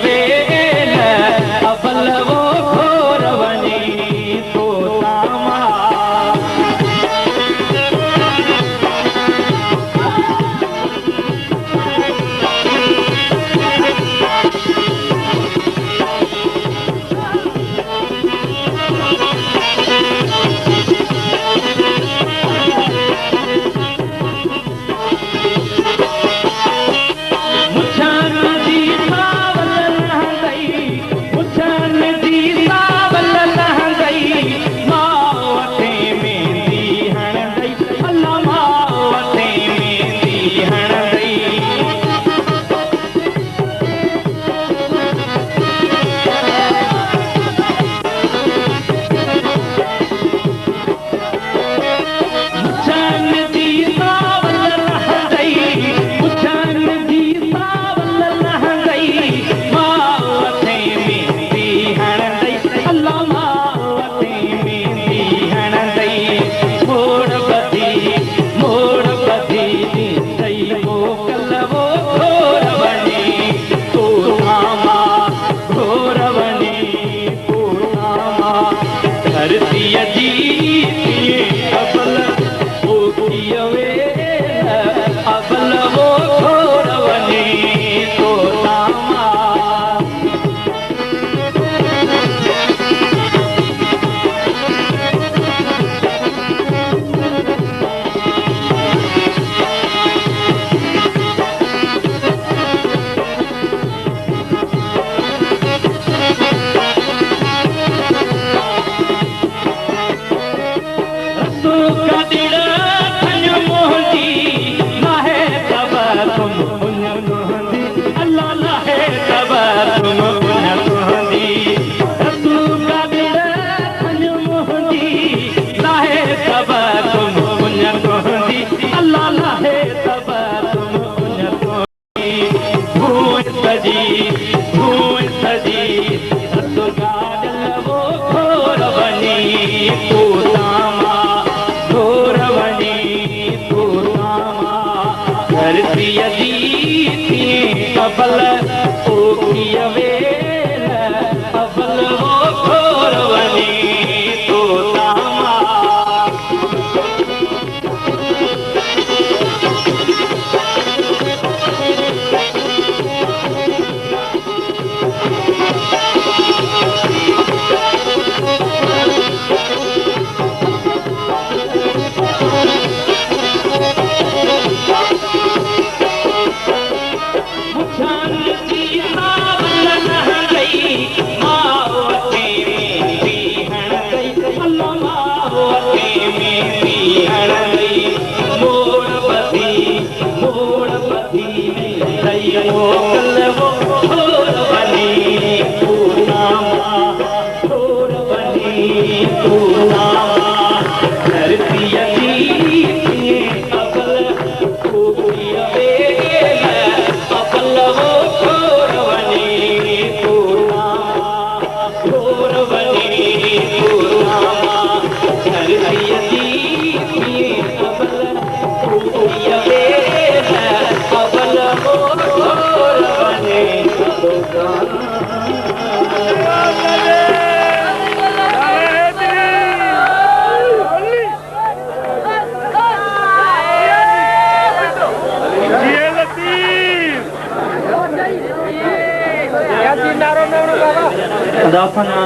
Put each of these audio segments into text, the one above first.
वेल अबल वो घोर वनी तो तामा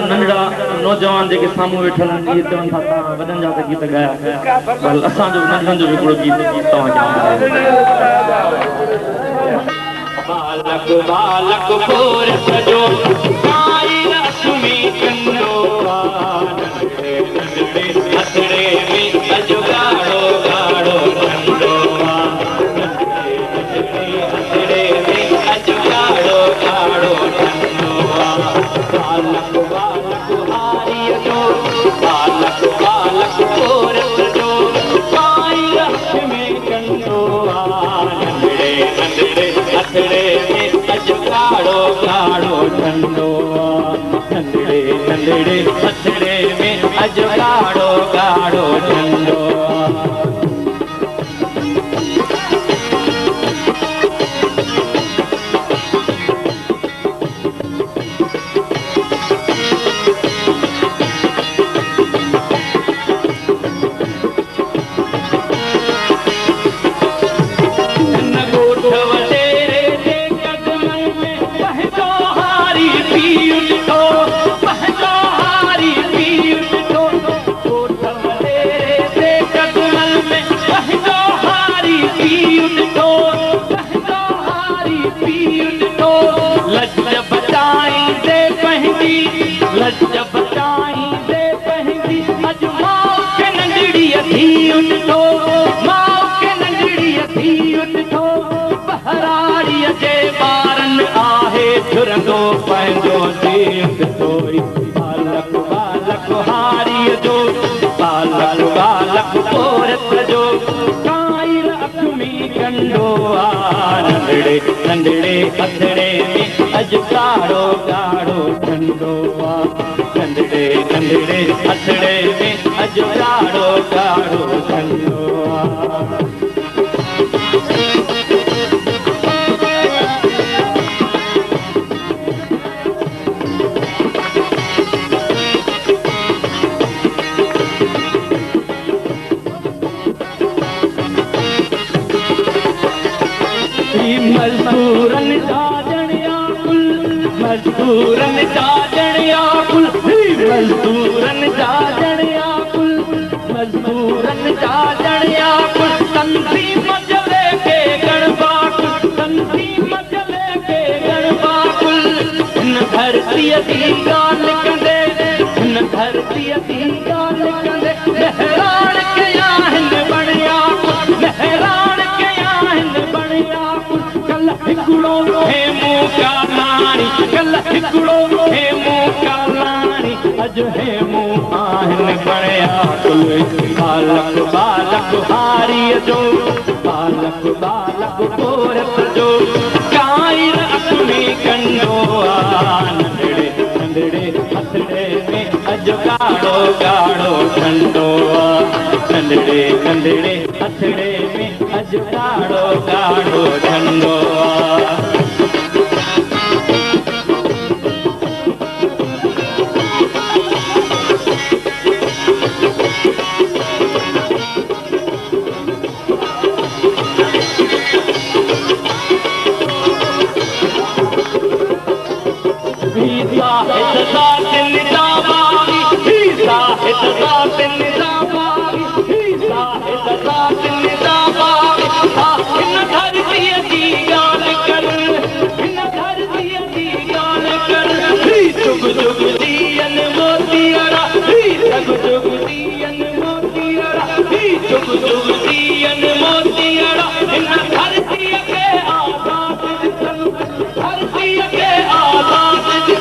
नंढड़ा नौजवान जेके सामू वेठल आहिनि चवनि था तव्हां वॾनि जा त गीत ॻाया पर असांजो नंढड़नि जो बि हिकिड़ो गीत तव्हांखे बालक बालक खोर सजो आई रश्मि कंदो हथड़े में अजो गाढ़ो गाढ़ो कंदो हथड़े में अजो गाढ़ो गाढ़ो कंदो बालक बालक आर्य जो बालक बालक खोर सजो आई रश्मि कंदो नंढड़े नंढड़े हथड़े में अजो गाढ़ो गाढ़ो जे ॿारनि आहे झुरंदो पंहिंजो जीत थोरी बालक बालक हारीअ जो बालक बालक पोरत जो काइर अखमी कंडो नंढड़े नंढड़े हथड़े में अॼु गाढ़ो गाढ़ो ठंडो नंढड़े नंढड़े हथड़े में अॼु गाढ़ो गाढ़ो ठंडो मजदूरन जा जणिया कुल मजदूरन जा जणिया कुल मजदूरन जा जणिया कुल मजदूरन जा जणिया कुल तंज़ीम जले के गणबा कुल तंज़ीम जले के गणबा कुल हिन धरतीअ जी ॻाल्हि कंदे हिन धरतीअ जी ॻाल्हि कंदे बहिराण कया हिन बणिया बहिराण कया हिन बणिया कल हिकिड़ो हेमू कालाणी कल हिकिड़ो हेमू कालाणी अॼु हेमू आहिनि बणिया कुल बालक बालक हारीअ जो बालक बालक पोरत जो काइर अखमी कंडो नंढड़े नंढड़े हथड़े में अॼु गाढ़ो गाढ़ो ठंडो नंढड़े नंढड़े हथड़े में अॼु गाढ़ो गाढ़ो ठंडो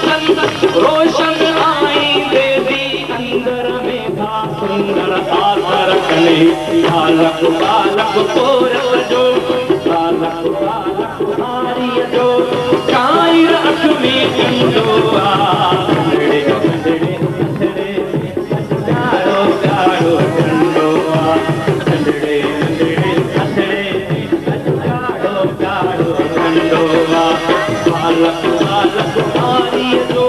रोशन आई देवी अंदर में था सुंदर आदर कले बालक बालक पोरत जो बालक बालक हारीअ जो काइर अखमी कंडो नंढड़े नंढड़े हथड़े गाढ़ो गाढ़ो ठंडो नंढड़े नंढड़े हथड़े गाढ़ो गाढ़ो ठंडो बालक बालक हारीअ जो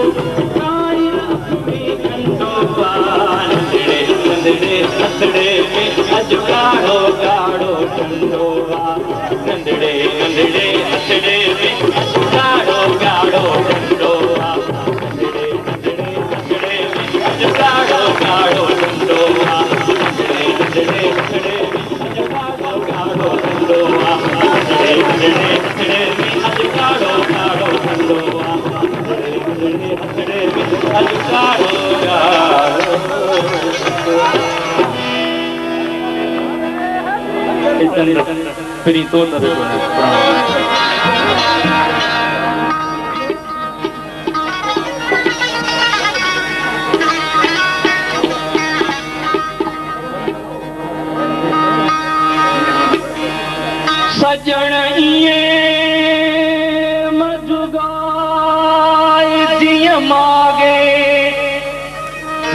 नंढड़े में अॼु गाढ़ो गाढ़ो ठंडो नंढड़े नंढड़े हथड़े में अॼु गाढ़ो गाढ़ो ठंडो नंढड़े नंढड़े हथड़े में अॼु गाढ़ो गाढ़ो ठंडो नंढड़े नंढड़े हथड़े में अॼु गाढ़ो गाढ़ो ठंडो नंढड़े नंढड़े हथड़े में अॼु गाढ़ो गाढ़ो ठंडो नंढड़े नंढड़े हथड़े में अॼु गाढ़ो गाढ़ो finito da सजण इए मजुगाए जीअं मागे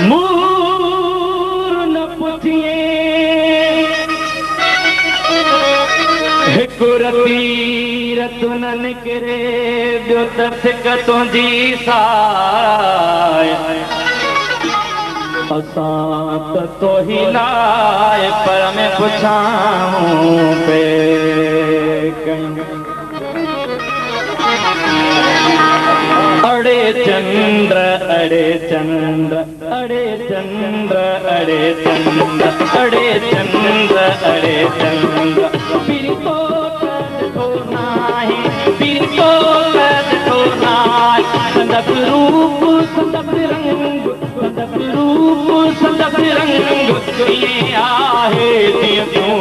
मूर न पुथिए हिकु रतीरत न निकिरे ॿियो त सिक तुंहिंजी साय असां त तोही लाइ पर में पुछाऊं पे अड़े चंद्र अड़े चंद्र अड़े चंद्र अड़े चंद्र अड़े चंद्र अड़े चंद्र पीरितो ॾिठो नाहे पीरितो ॾिठो नाहे संदप रूप संदप रंग संदप रूप संदप रंग ईअं आहे तीअं तूं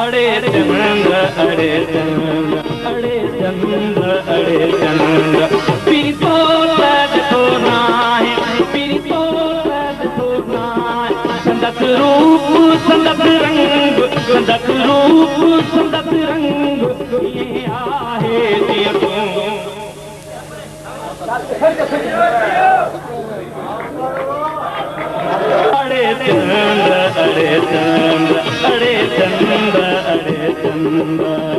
अड़े चंद्र अड़े चंद्र अड़े चंद्र अड़े चंद्र पीरी तो लद तो नाहे पीरी तो लद तो नाहे संदत रूप संदत रंग संदत रूप संदत रंग ये आहे दिया अड़े चंद्र अड़े चंद्र अड़े चंद्र अड़े चंद्र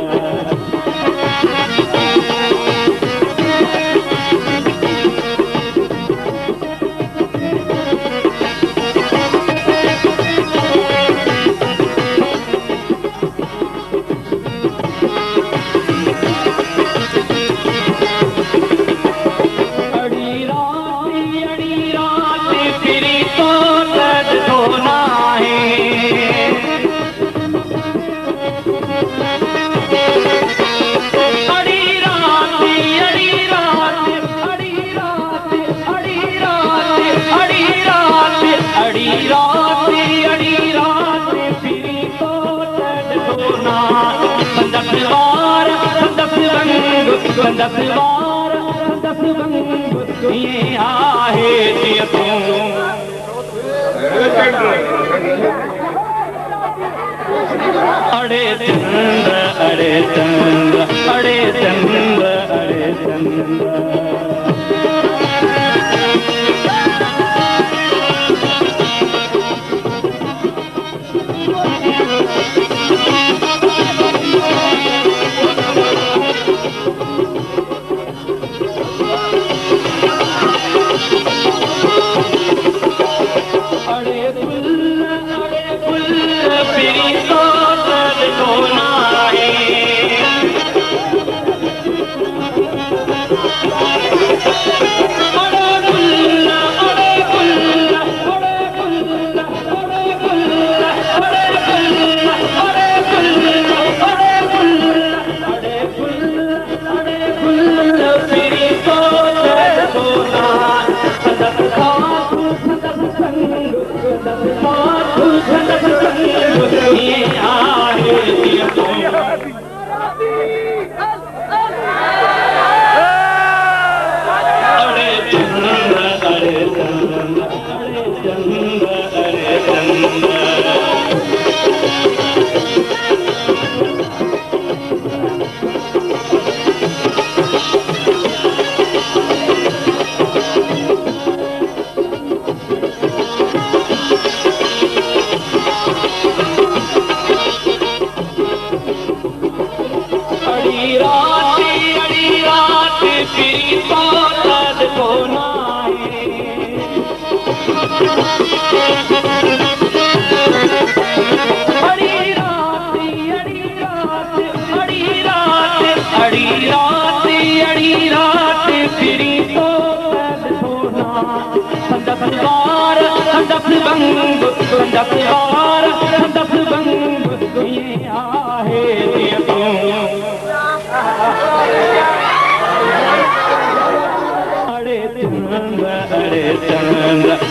ये आहे दिया अड़े चंद्र अड़े चंद्र अड़े चंद्र अड़े चंद्र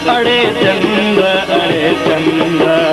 अड़े चंद्र अड़े चंद्र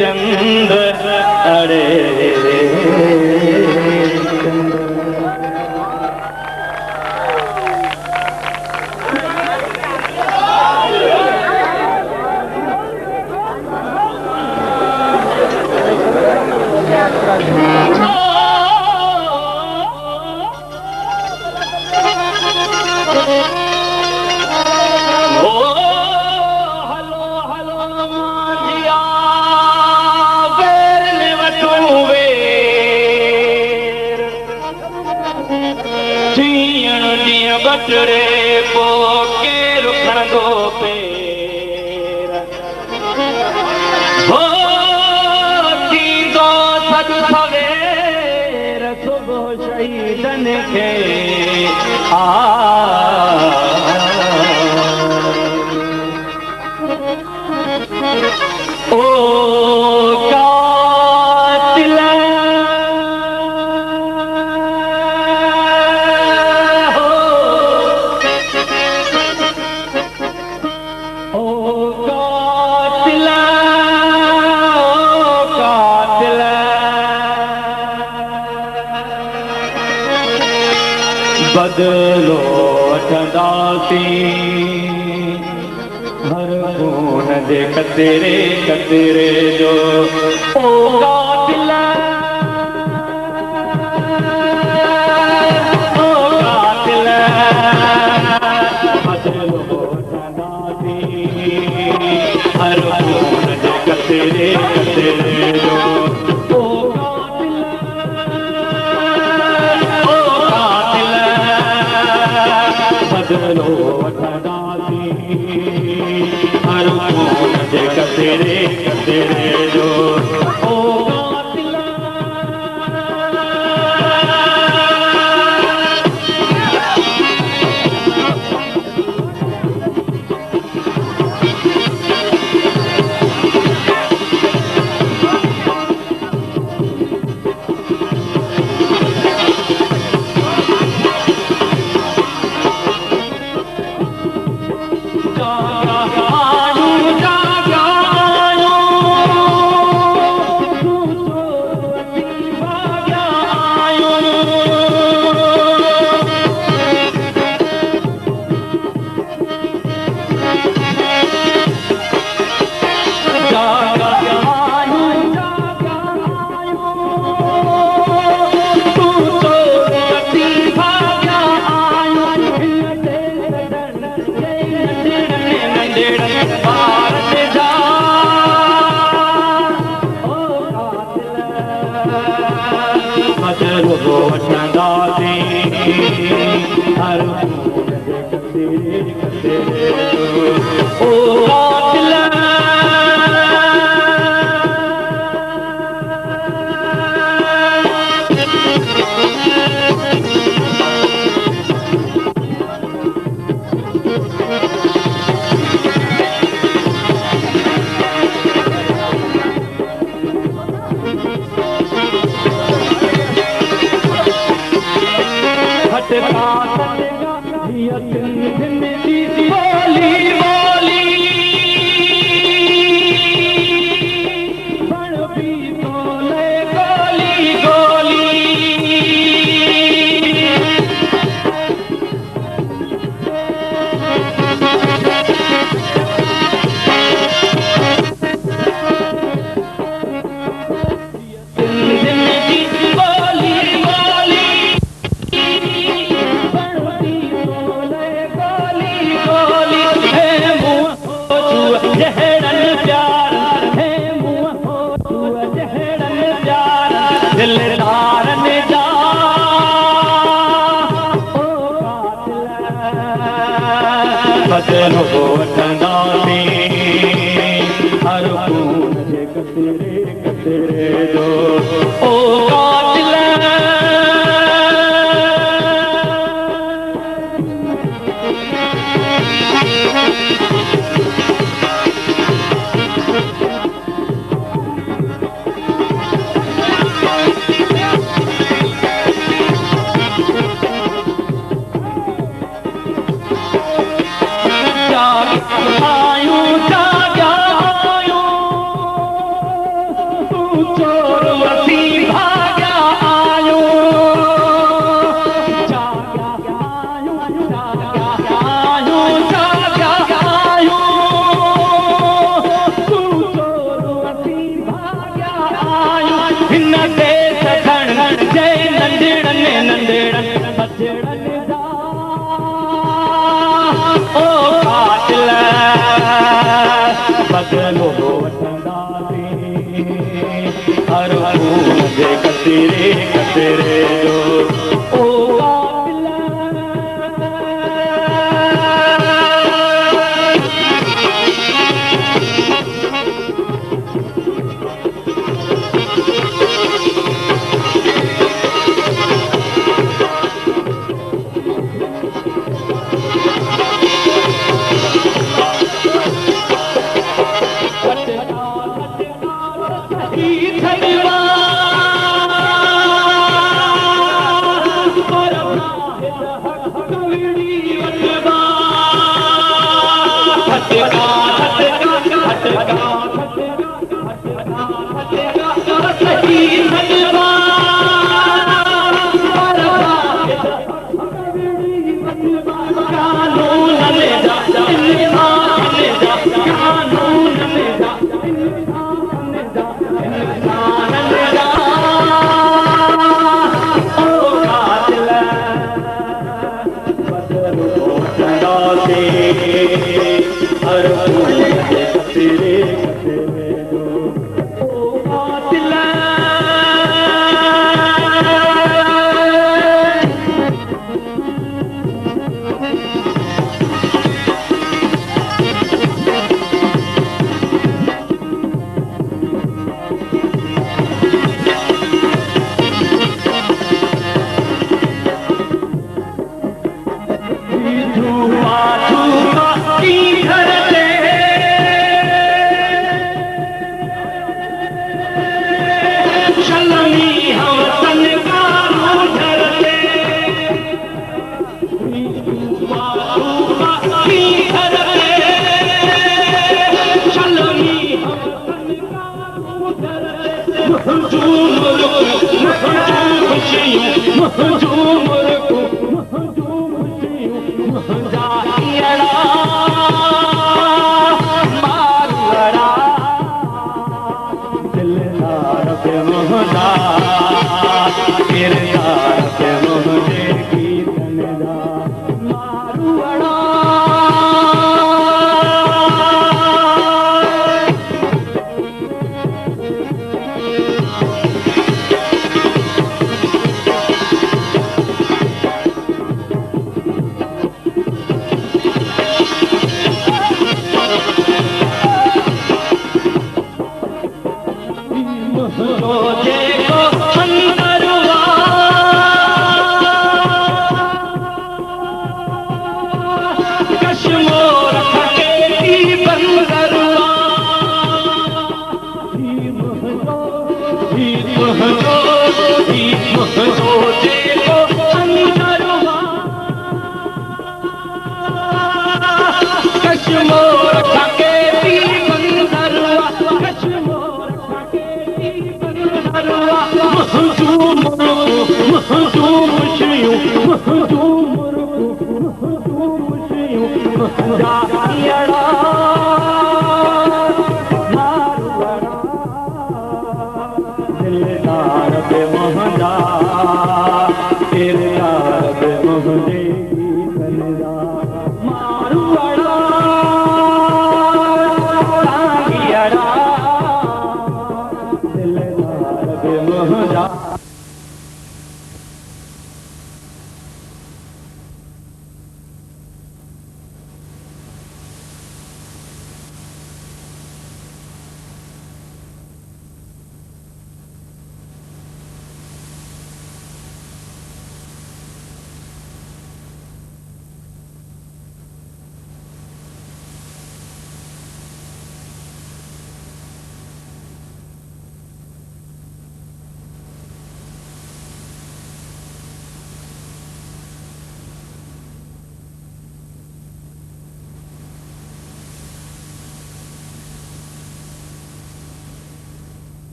चंद्र अड़े कटड़े पो केर खणंदो पेर हो थींदो सॾु सवेर सुबुह शहीदन खे ओ कातिल बदलो वठंदासीं हर खून जे कतरे कतरे जो ओ कातिल ओ कातिल बदलो वठंदासीं हर खून जे कतरे कतरे जो बदलो वठंदासीं हर खून जे कतरे कतरे जो ओ कातिल बदलो वठंदासीं हर खून जे कतरे कतरे जो ओ कातिल बदलो वठंदासीं हर खून जे कतरे कतरे जो ओ कातिल बदलो वठंदासीं हर खून जे कतरे कतरे जो ओ कातिल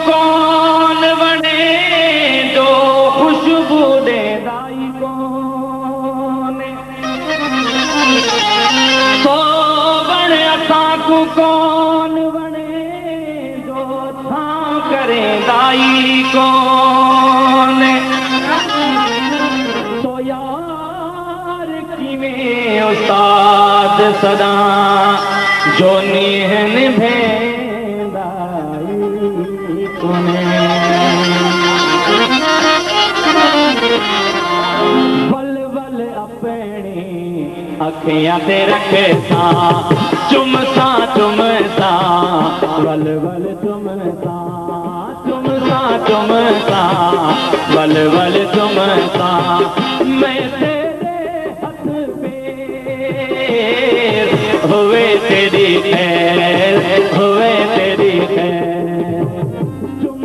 कौन बने जो खुशबू दे दाई को कौन बने जो था करे दाई कौन तो यार किवें उस्ताद सदा जो निहन भेंदाई कोने बल बल अपनी अखियां ते रखे सा चुम सा बल बल चुम सा बल बल चुम सा मैं तेरे हथ पैर हुए तेरी खैर हुए तेरी खैर चुम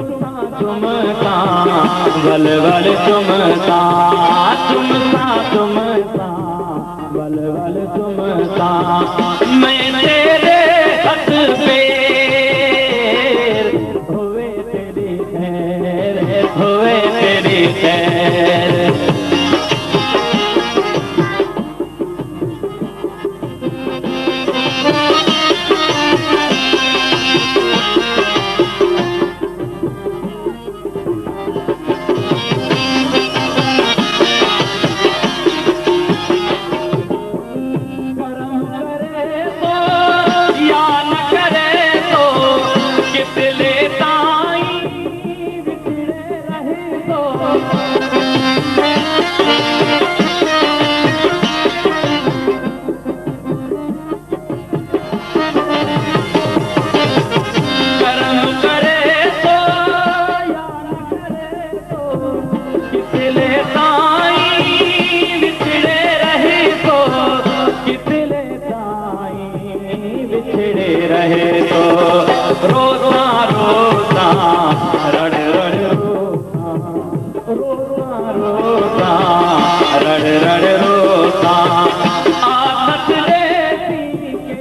सा बल बल चुम सा बल बल चुम सा मैं तेरे हथ पैर हुए तेरी खैर हुए तेरी खैर रहे तो रोता रोता रड़ रड़ रोता रड़ रड़ रोता आदत देती के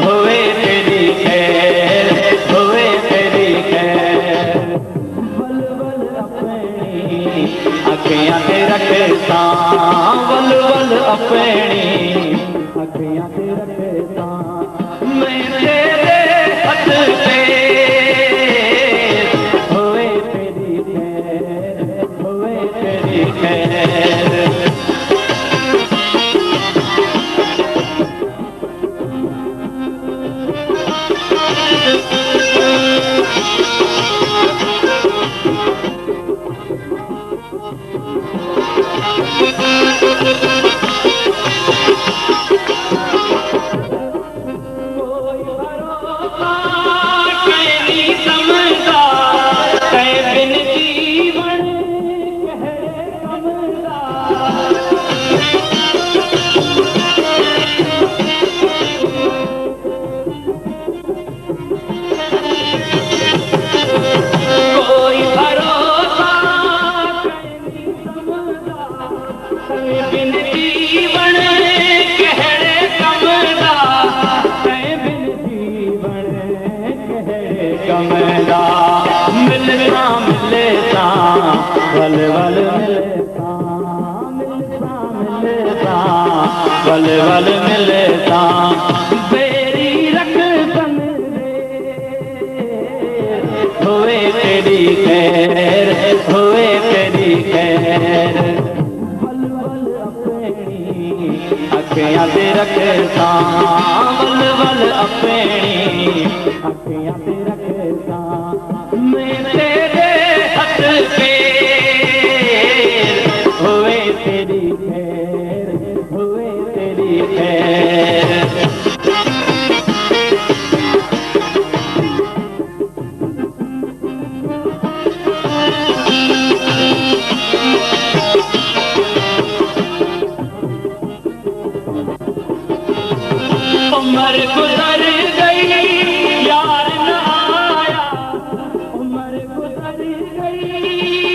हुए तेरी खैर हुए तेरी खैर बल बल अपनी अखियां ते रखे सा बल बल अपनी अखियां ते रखे सा मैं तेरे हथ पैर हुए तेरी खैर हुए तेरी खैर मिलता मिलता बल बल मिलता बल बल मिलता बेरी रख बन हुए तेरी खैर हुए तेरी खैर बल बल अपनी अखियां ते रखता बल बल अपनी अखियां ते रखता मैं तेरे हथ पैर हुए तेरी खैर हुए तेरी खैर उम्र गुजर गई यार न आया उम्र गुजर गई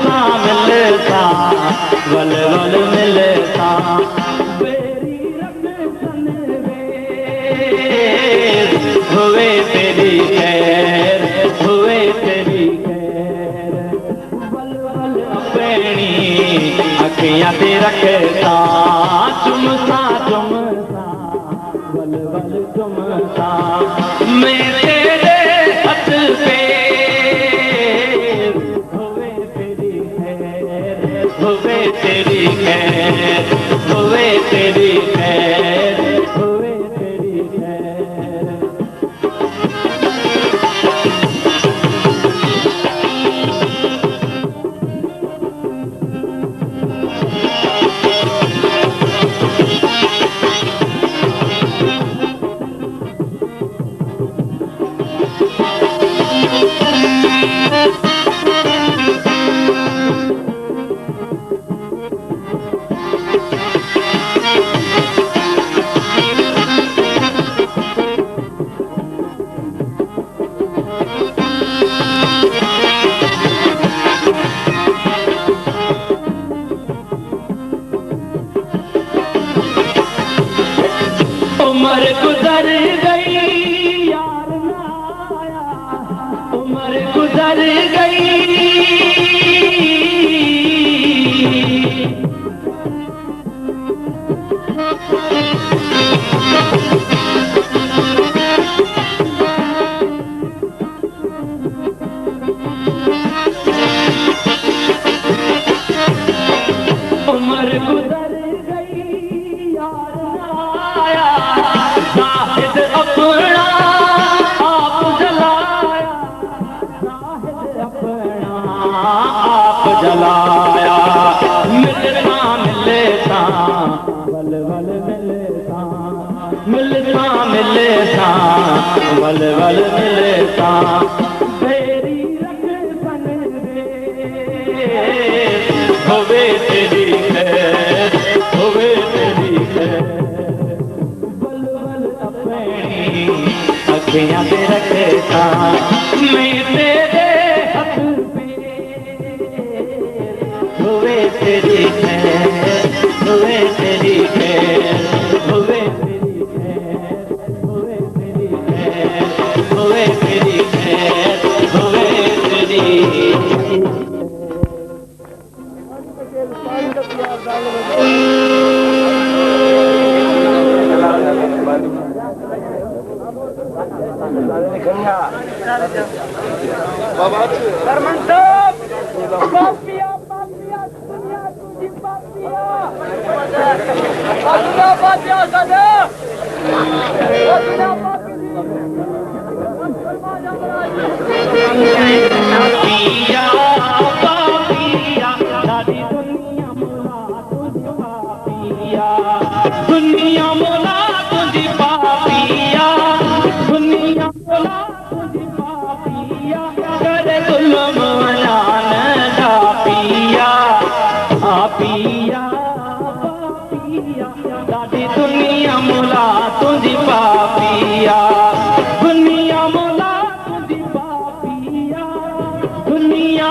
मिलता मिलता वल वल मिलता बेरी रखन हुए तेरी खैर हुए तेरी खैर वल वल अपनी अखियां ते रखता चुमसा चुमसा वल वल चुमसा मैं तेरे हथ पे हुए तेरी खैर हुए तेरी खैर हुए तेरी खैर हुए तेरी खैर उम्र गुजर गई यार ना आया उम्र गुजर गई उम्र गुजर गई यार ना आया शाहिद अपना आप जलाया शाहिद अपना आप जलाया मिलता मिलता वल वल मिलता मिलता मिलता वल वल मिलता तेरी रखन होवे तेरी खैर होवे तेरी खैर वल वल अपनी अखियां ते रखता मैं तेरे हथ पे होवे तेरी खैर होवे तेरी खैर होवे तेरी खैर होवे तेरी खैर होवे तेरी खैर होवे तेरी सरमन साहब पापिया पापिया दुनिया तुझी पापिया दुनिया पापिया सदा दुनिया पापिया पापिया सारी दुनिया मोला तुझी पापिया दुनिया मोला तुझी पापिया दुनिया मोला तुझी पापिया करे गुलाम जान दा पिया पापिया पापिया सारी दुनिया मोला तुझी पापिया दुनिया मोला तुझी पापिया दुनिया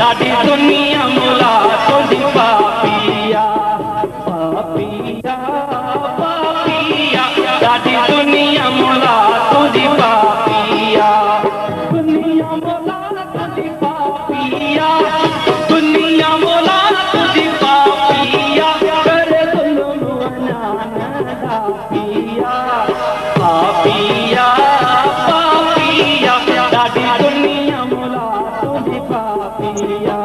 ॾाढी दुनिया मुला तुझी पापिया पापिया पापिया ॾाढी दुनिया मुला तुझी पापिया दुनिया मुला तुझी पापिया दुनिया मुला तुझी पापिया करे जुल्म अनाना पापिया पापिया पापिया ॾाढी दुनिया मुला तुझी पापिया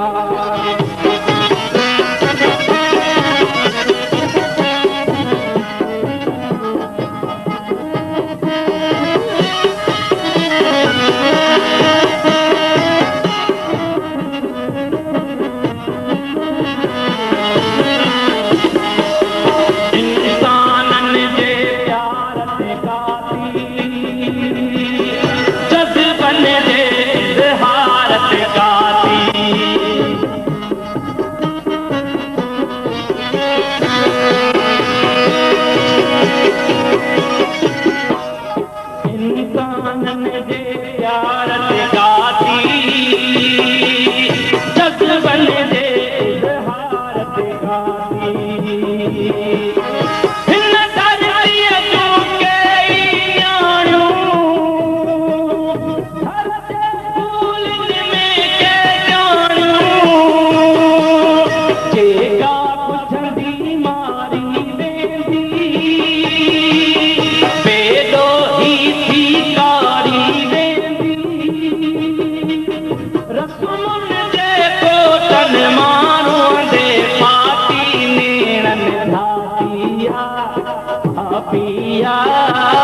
पापिया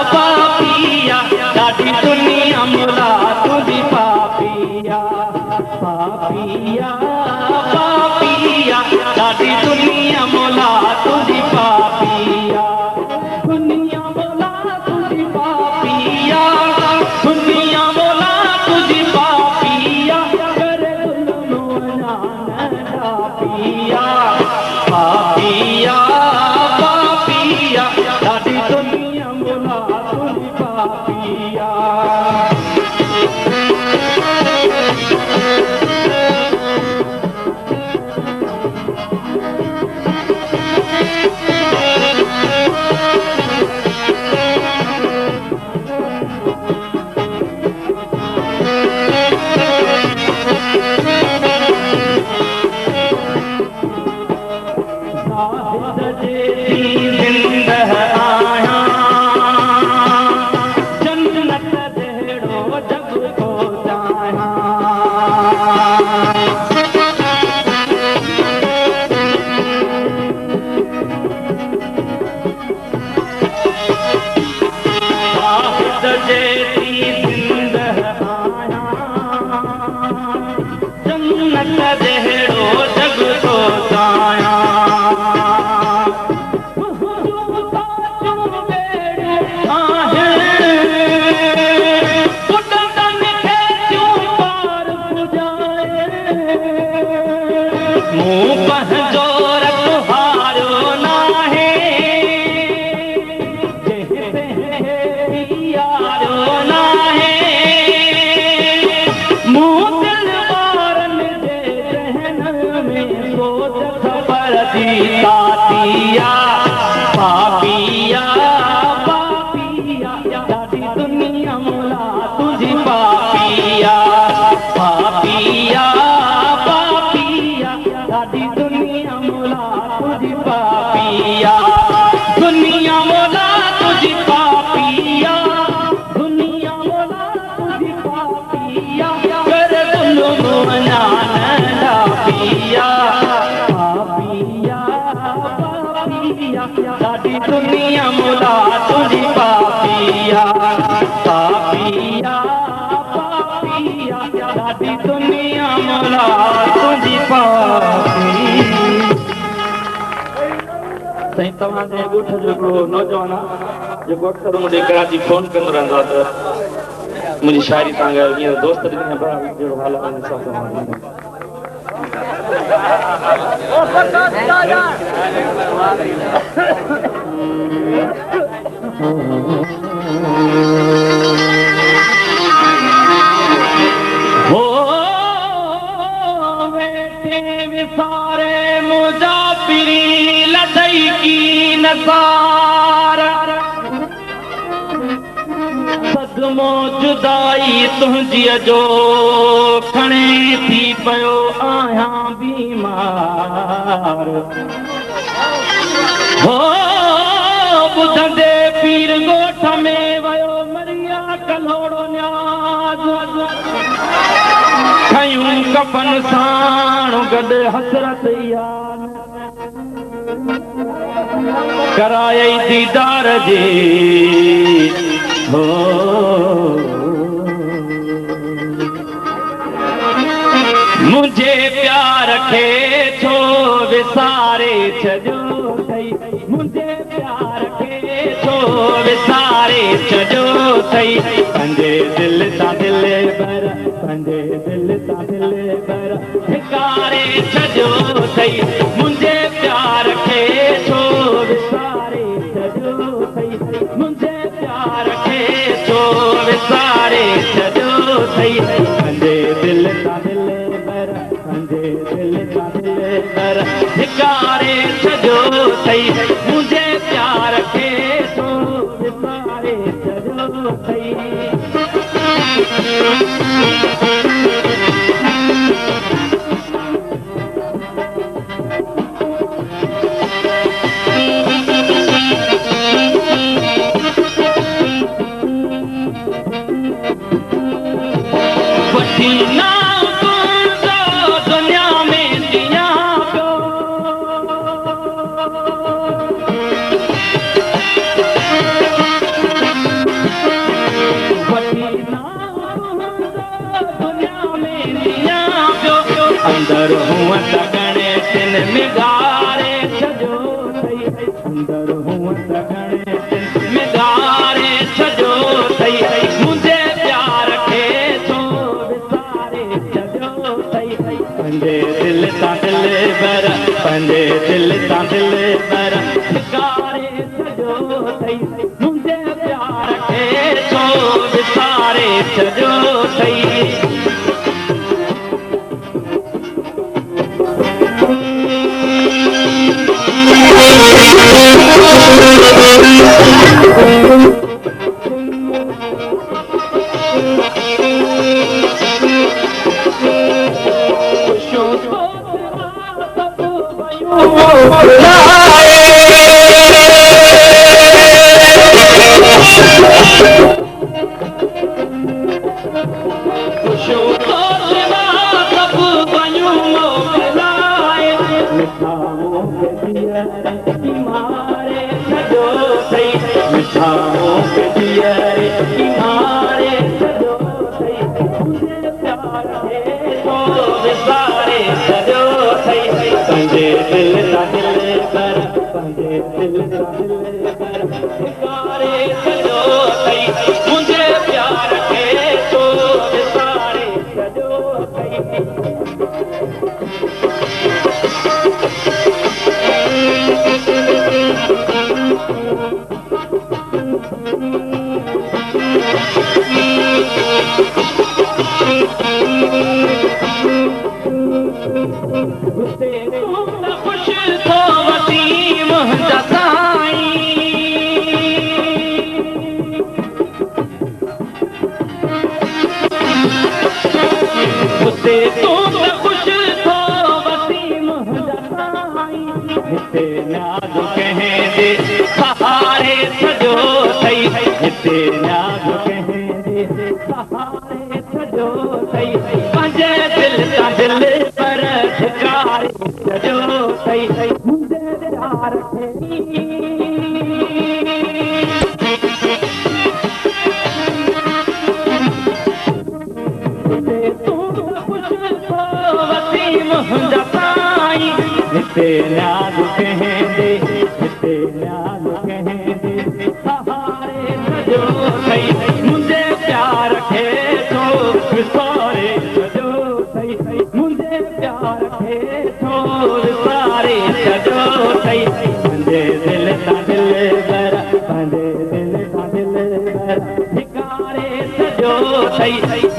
पापिया ॾाढी दुनिया मुला तुझी पापिया पापिया पापिया ॾाढी दुनिया मुला तुझी पापिया दुनिया मुला तुझी पापिया दुनिया मुला तुझी पापिया करे जुल्म अनाना पापिया पापिया ॾाढी दुनिया मुला तुझी पापिया पापिया पापिया पापिया ॾाढी दुनिया मुला तुझी पापिया पापिया पापिया ॾाढी दुनिया मुला तुझी पापिया दुनिया मुला तुझी पापिया दुनिया मुला तुझी पापिया कर जुल्म अनाना पापिया ॾाढी दुनिया मुला तुझी पापिया पापिया पापिया ॾाढी दुनिया मुला तुझी पापिया साईं तव्हांजे ॻोठ जो हिकिड़ो नौजवान आहे जेको अक्सर मूंखे कराची फोन कंदो रहंदो आहे त मुंहिंजी शाइरी सां ॻाल्हि हींअर दोस्त ॾिनी आहे जहिड़ो हाल आहे हो विसारे मुजाफिरी लदई की नसार सदमो जुदाई तुंहिंजी जो खणे थी पियो आहियां बीमार हो ॿुधंदे पीर ॻोठ में वियो मरिया कलोड़ो न्याज़ खयूं कफन साण गॾु हसरत यार करायई दीदार जे हो मुझे प्यार खे छो विसारे छॾियो अथई मुझे प्यार खे छो विसारे छॾियो अथई पंहिंजे दिल सां दिल बर पंहिंजे दिल सां दिल बर धिकारे छॾियो अथई मुंहिंजे प्यार खे छो विसारे छॾियो अथई मुंहिंजे प्यार खे छो विसारे छॾियो अथई पंहिंजे दिल सां दिल बर पंहिंजे दिल सां दिल बर धिकारे छॾियो अथई मुंहिंजे प्यार खे छो विसारे छॾियो अथई अंदर हुआ तगणे तिन मिगारे छॾियो अथई अंदर हुआ तगणे तिन मिगारे छॾियो अथई मुंहिंजे प्यार खे छो विसारे छॾियो अथई पंहिंजे दिल सां दिल बर पंहिंजे दिल सां दिल बर धिकारे छॾियो अथई मुंहिंजे प्यार खे छो विसारे छॾियो अथई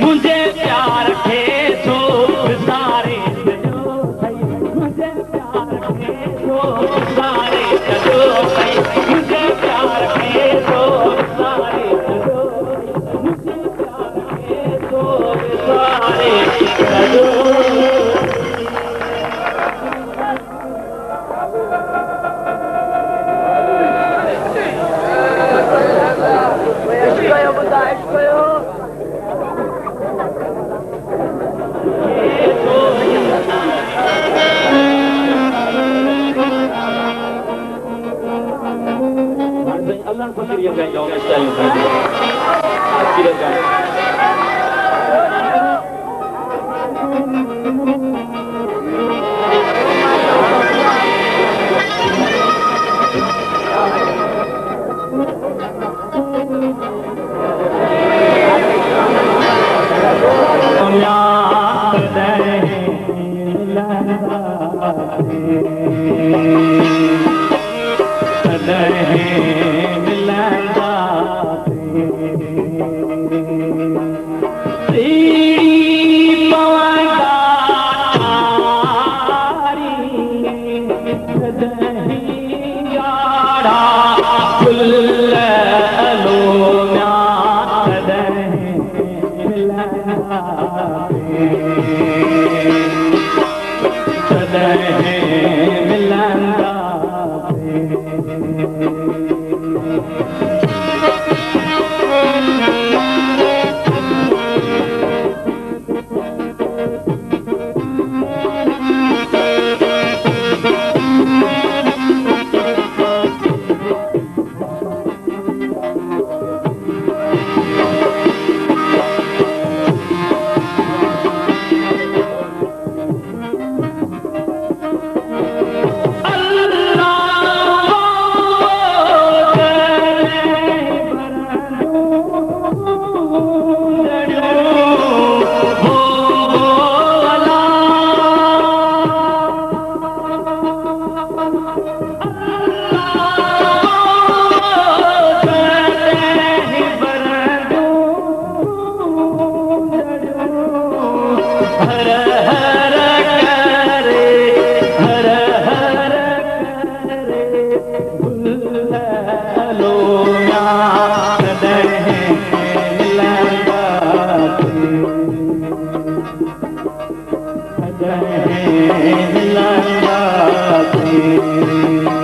मुझे प्यार खे छो विसारे छॾियो सारे चलो मुझे प्यार के दो सारे चलो मुझे प्यार के दो सारे चलो Allah fakir yang gaya jauh style yang tadi. Kira gaya. मिलंदासीं